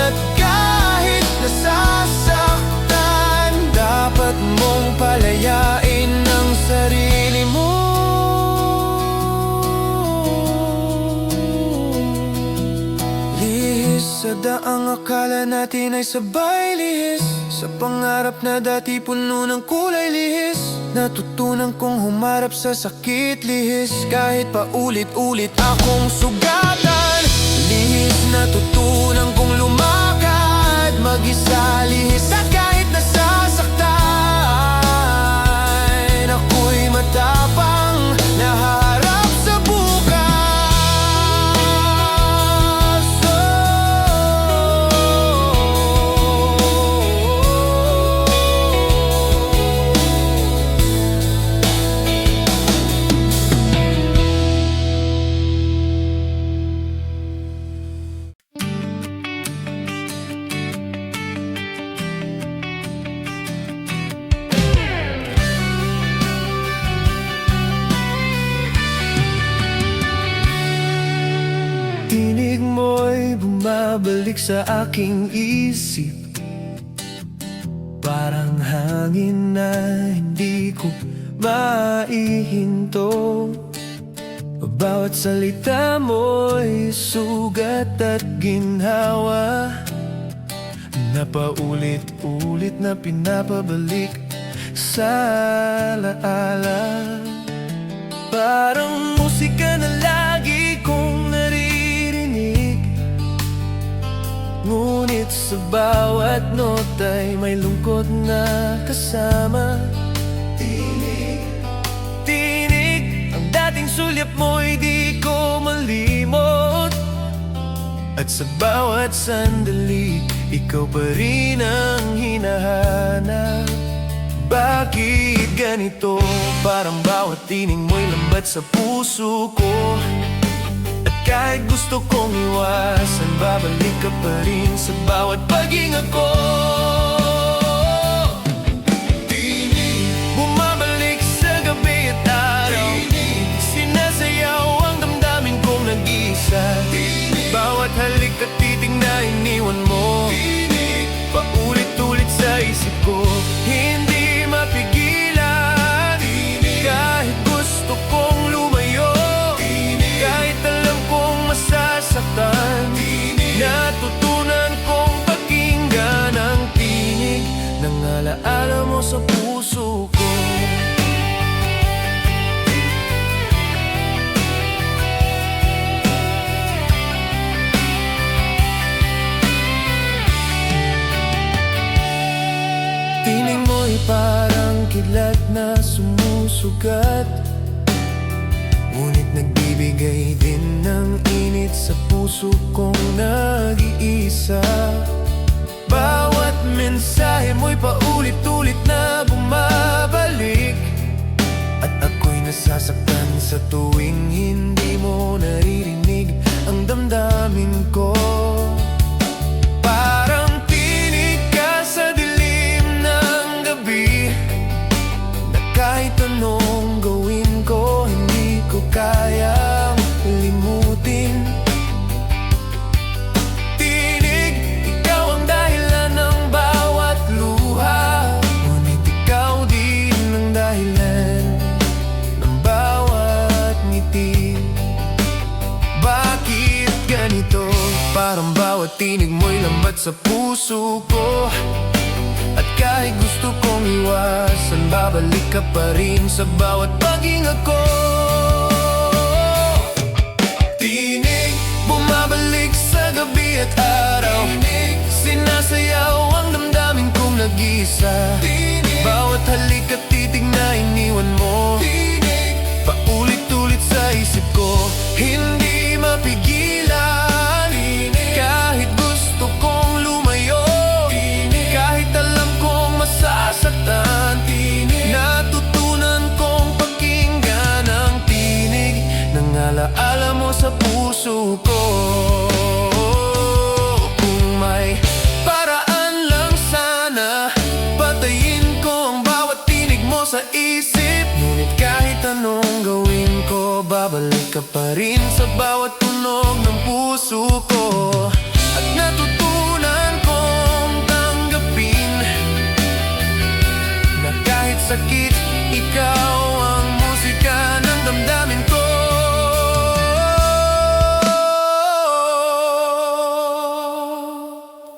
at kahit nasasaktan, dapat mong palayain ang sarili mo. Sa daang akala natin ay sabay, lihis sa pangarap na dati puno ng kulay. Lihis natutunan kong humarap sa sakit. Lihis kahit paulit-ulit akong sugatan. Lihis natutunan kong lumakad mag-isa. Lihis at kahit nasasaktan, ako'y matapang na harap sa bukas. Tinig mo'y bumabalik sa aking isip, parang hangin na hindi ko maihinto. Bawat salita mo'y sugat at ginhawa na paulit-ulit na pinapabalik sa alaala. Parang musika na lagi kong naririnig, ngunit sa bawat nota'y may lungkot na kasama. Tinig, tinig, ang dating sulyap mo'y di ko malimot. At sa bawat sandali, ikaw pa rin ang hinahanap. Bakit ganito? Parang bawat tinig mo'y lambat sa puso ko. At kahit gusto kong iwasan, babalik ka pa rin sa bawat paghinga ko. Tinig, bumabalik sa gabi at araw. Tinig, sinasayaw ang damdamin kong nag-iisa. Tinig, bawat halik at titig na iniwan mo. Tinig, paulit-ulit sa isip ko, hindi mapigilan. Tinig, kahit gusto kong lumayo. Tinig, kahit alam kong masasaktan. Tinig, natutunan kong pakinggan ang tinig ng alaala mo sa puso ko. Tinig mo'y parang kidlat na sumusugat, ngunit nagbibigay din ng init sa puso kong nag-iisa. Bawat mensahe mo'y paulit-ulit na bumabalik, at ako'y nasasaktan sa tuwing hindi mo naririnig ang damdamin ko. Parang kahit anong gawin ko, hindi ko kayang limutin. Tinig, ikaw ang dahilan ng bawat luha, ngunit ikaw din ang dahilan ng bawat ngiti. Bakit ganito? Parang bawat tinig mo'y lambat sa puso ko. At kahit gusto kong iwasan, babalik ka pa rin sa bawat paghinga ko. Tinig, bumabalik sa gabi at araw. Tinig, sinasayaw ang damdamin kong nag-iisa. Tinig, bawat halik at titig na iniwan mo. Tinig, paulit-ulit sa isip ko, hindi mapigilan. Tinig, kahit gusto kong lumayo. Tinig, kahit alam kong masasaktan. Tinig, natutunan kong pakinggan ang tinig ng alaala mo sa puso ko. Kung may paraan lang sana, patayin ko ang bawat tinig mo sa isip. Ngunit kahit anong gawin ko, babalik ka pa rin sa bawat tunog ng puso ko. At natutunan kong tanggapin na kahit sakit, ikaw ang musika ng damdamin ko.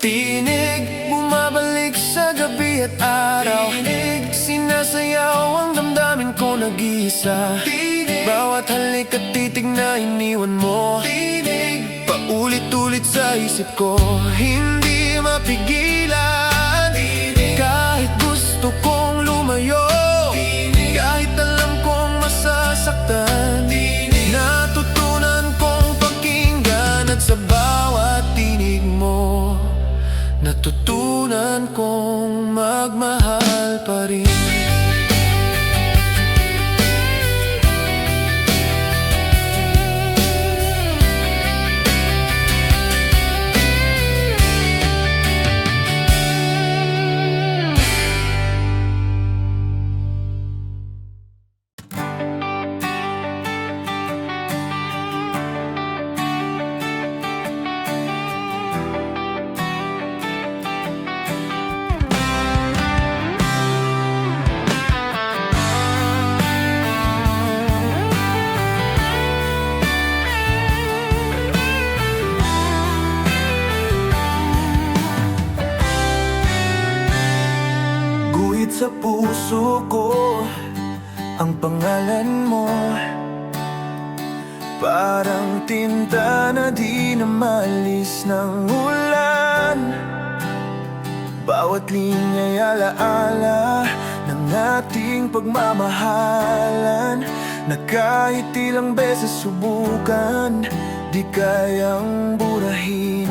Tinig, bumabalik sa gabi at araw. Tinig, sinasayaw ang damdamin ko nag-iisa. Tinig, bawat halik at titig na iniwan mo. Tinig, paulit-ulit sa isip ko, hindi mapigilan. Tinig, kahit gusto kong lumayo. Tinig, kahit alam kong masasaktan. Tinig, natutunan kong pakinggan, at sa bawat tinig mo, natutunan kong magmahal pa rin. sa puso ko ang pangalan mo. Parang tinta na di na maalis ng ulan. Bawat linya'y alaala ng ating pagmamahalan, na kahit ilang beses subukan, di kayang burahin.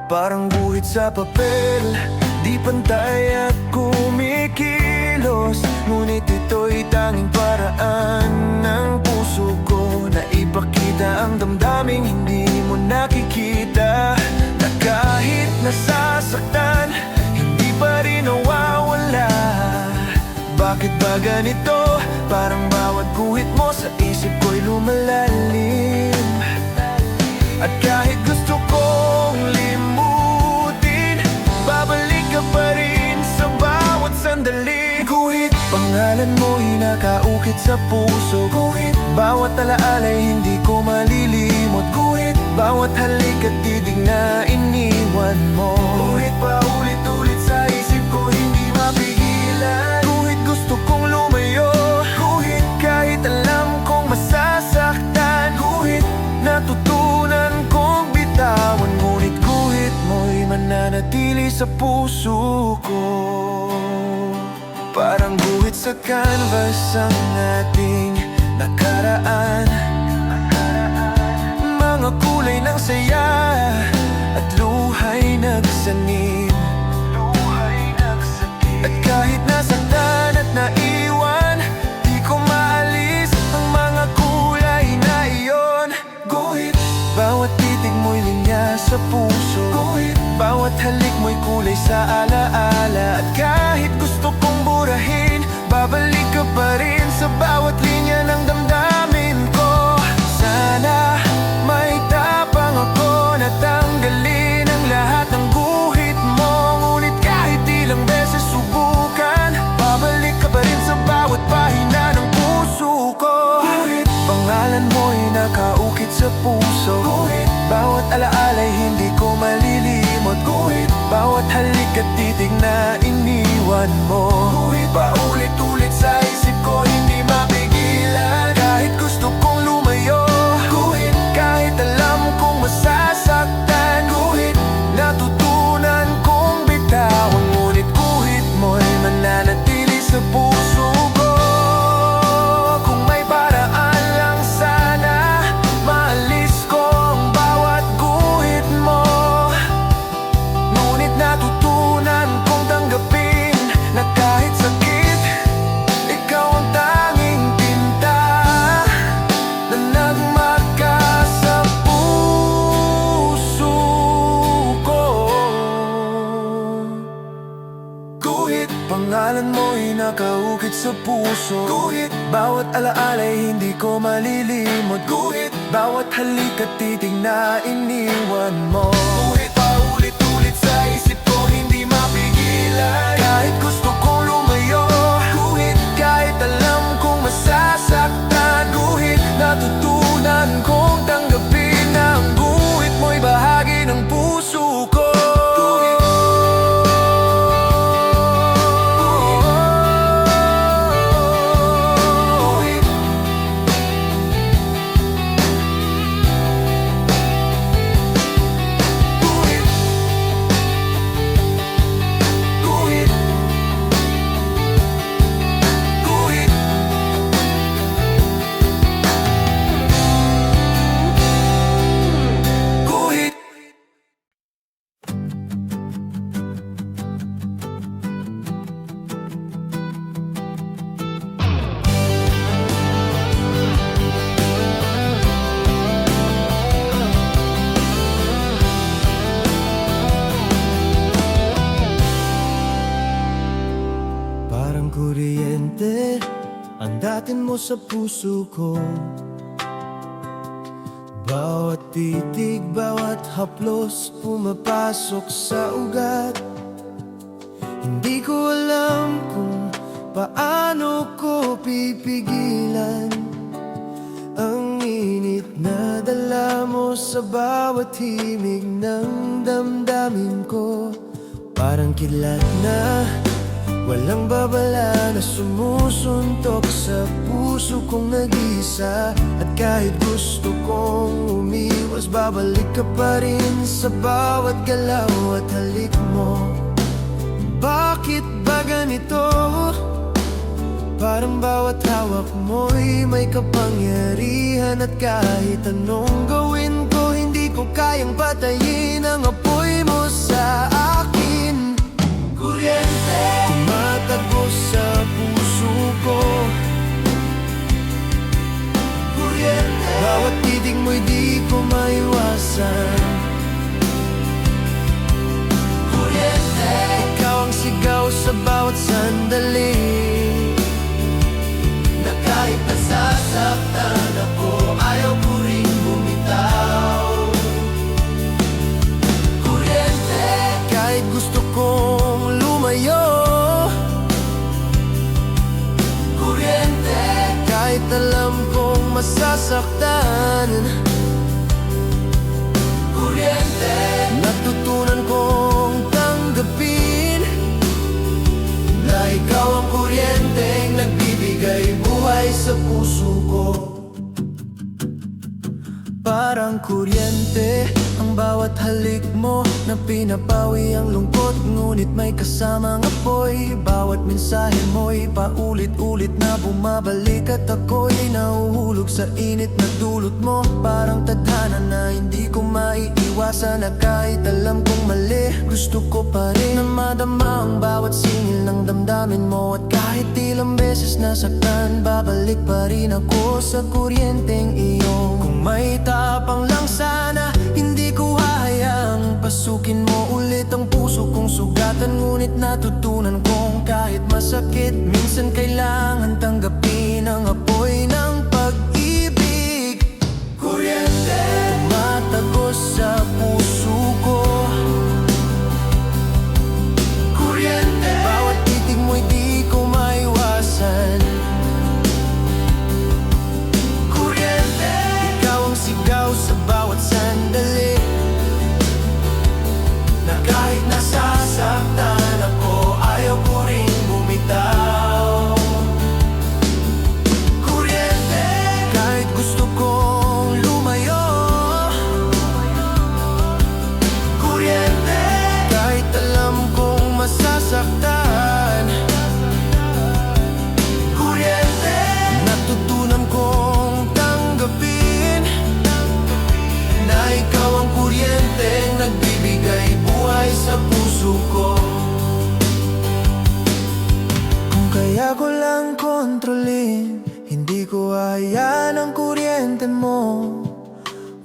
Parang guhit sa papel, di pantay at kumikilos, ngunit ito'y tanging paraan ng puso ko na ipakita ang damdaming hindi mo nakikita. Na kahit nasasaktan, hindi pa rin nawawala. Bakit ba ganito? Parang bawat guhit mo sa isip ko'y lumalalim. At kahit gusto kong limutin, babalik ka pa rin sa bawat sandali. Guhit, pangalan mo'y nakaukit sa puso. Guhit, bawat alaala'y hindi ko malilimot. Guhit, bawat halik at titig na iniwan mo. Guhit, paulit-ulit sa isip ko, hindi mapigilan. Guhit, gusto kong lumayo. Guhit, kahit alam kong masasaktan. Guhit, natutunan kong bitawan. Ngunit guhit mo'y mananatili sa puso ko. Parang guhit sa canvas ang ating nakaraan. Mga kulay ng saya at luha'y nagsanim. At kahit nasaktan at naiwan, di ko maalis ang mga kulay na iyon. Guhit, bawat titig mo'y linya sa puso. Guhit, bawat halik mo'y kulay sa alaala. At kahit gusto kong burahin, babalik ka pa rin sa bawat linya ng damdamin ko. Sana may tapang ako na tanggalin ang lahat ng guhit mo, ngunit kahit ilang beses subukan, babalik ka pa rin sa bawat pahina ng puso ko. Guhit, pangalan mo'y nakaukit sa puso. Guhit, bawat alaala'y hindi ko malilimot. Guhit, bawat halik at titig na iniwan mo. Guhit, paulit-ulit sa isip ko, hindi mapigilan. Kahit gusto kong lumayo. Guhit, kahit alam kong masasaktan. Guhit, natutunan kong bitawan. Ngunit guhit mo'y mananatili sa puso ko. Kung may paraan lang sana, maalis ko ang bawat guhit mo. Ngunit natutunan kong tanggapin na kahit sakit, ikaw ang tanging tinta na nagmarka sa puso ko. Guhit, pangalan mo'y nakaukit sa puso. Guhit, bawat alaala'y hindi ko malilimot. Guhit, bawat halik at titig na iniwan mo. Guhit, paulit-ulit sa isip ko, hindi mapigilan. Kahit gusto kong lumayo. Guhit, kahit alam kong masasaktan. Guhit, natutunan kong tanggapin na ang guhit mo'y bahagi ng puso ko. Kuryente ang datin mo sa puso ko. Bawat titig, bawat haplos pumapasok sa ugat. Hindi ko alam kung paano ko pipigilan ang init na dala mo sa bawat himig ng damdamin ko. Parang kidlat na Walang babala na sumusuntok sa puso kong nag-isa. At kahit gusto kong umiwas, babalik ka pa rin sa bawat galaw at halik mo. Bakit ba ganito? Parang bawat hawak mo'y may kapangyarihan. At kahit anong gawin ko, hindi ko kayang patayin ang apoy mo sa akin. Kuryente, tumatagos sa puso ko. Kuryente, bawat titig mo'y di ko maiwasan. Kuryente, ikaw ang sigaw sa bawat sandali. Na kahit nasasaktan ako, ayaw ko rin bumitaw. Kuryente, kahit gusto kong lumayo. Kuryente, kahit alam kong masasaktan. Kuryente, natutunan kong tanggapin na ikaw ang kuryenteng nagbibigay buhay sa puso ko. Parang kuryente ang bawat halik mo na pinapawi ang lungkot, ngunit may kasamang apoy. Bawat mensahe mo'y paulit-ulit na bumabalik, at ako'y nahuhulog sa init na dulot mo. Parang tadhana na hindi ko maiiwasan, na kahit alam kong mali, gusto ko pa rin na madama ang bawat singil ng damdamin mo. At kahit ilang beses nasaktan, babalik pa rin ako sa kuryenteng iyong. Kung may tapang lang sana, hindi ko hahayaang pasukin mo ulit ang puso kong sugatan. Ngunit natutunan kong kahit masakit, minsan kailangan tanggapin ang apoy ng pag-ibig. Kuryente, tumatagos sa puso ko. Kuryente, bawat titig mo'y di ko maiwasan. Kuryente, ikaw ang sigaw sa bawat sandali. Na kahit nasasaktan ako, ayaw ko rin bumitaw. Kuryente, kahit gusto kong lumayo. Kuryente, kahit alam kong masasaktan. Kuryente, natutunan kong tanggapin na ikaw ang kuryenteng nagbibigay buhay sa puso ko. Kung kaya ko lang kontrolin, hindi ko hayaan ang kuryente mo.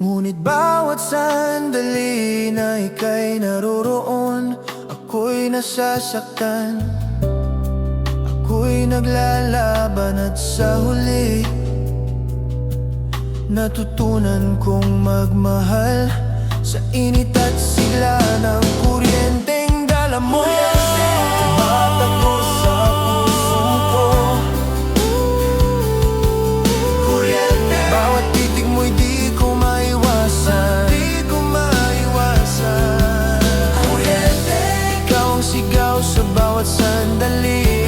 Ngunit bawat sandali na ika'y naroroon, ako'y nasasaktan. Ako'y naglalaban at sa huli, natutunan kong magmahal sa init at sigla ng kuryenteng dala mo. Tumatagos sa puso ko. Kuryente, bawat titig mo'y di ko maiwasan. Di ko maiwasan. Kuryente, ikaw ang sigaw sa bawat sandali.